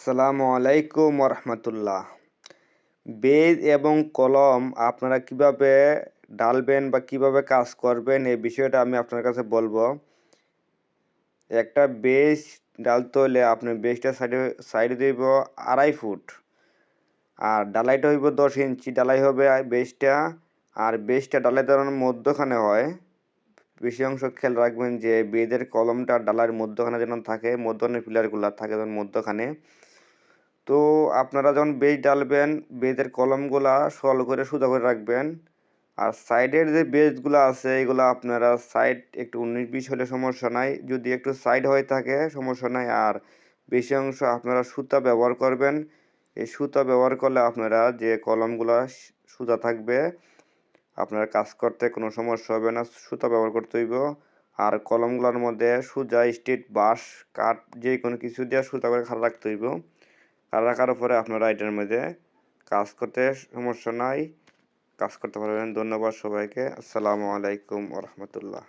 আসসালামু আলাইকুম রহমতুল্লাহ। বেজ এবং কলম আপনারা কিভাবে ডালবেন বা কিভাবে কাজ করবেন এই বিষয়টা আমি আপনার কাছে বলবো। একটা বেজ ডালতে হলে আপনার বেজটা সাইডে দিব 2.5 ফুট, আর ডালাইটা হইব 10 ইঞ্চি ডালাই হবে বেজটা। আর বেজটা ডালাই দেওয়ার মধ্যখানে হয়। বেশি অংশ খেয়াল রাখবেন যে বেজের কলমটা ডালার মধ্যখানে যেন থাকে, মধ্যখানে পিলারগুলা থাকে যেন মধ্যখানে। তো আপনারা যখন বেজ ডালবেন, বেজের কলমগুলা করে সোজা করে রাখবেন। আর সাইডের যে বেজগুলো আছে এগুলো আপনারা সাইড একটু 19-20 হলে সমস্যা নাই, যদি একটু সাইড হয়ে থাকে সমস্যা নাই। আর বেশি অংশ আপনারা সুতা ব্যবহার করবেন। এই সুতা ব্যবহার করলে আপনারা যে কলমগুলা সোজা থাকবে, আপনার কাজ করতে কোনো সমস্যা হবে না। সুতা ব্যবহার করতে হইব। আর কলমগুলোর মধ্যে সোজা স্ট্রেট বাঁশ কাঠ যে কোনো কিছু দিয়ে সুতা করে খাড়া রাখতে হইব। আর রাখার পরে আপনারা এটার মধ্যে কাজ করতে সমস্যা নাই, কাজ করতে পারবেন। ধন্যবাদ সবাইকে। আসসালামু আলাইকুম রহমতুল্লাহ।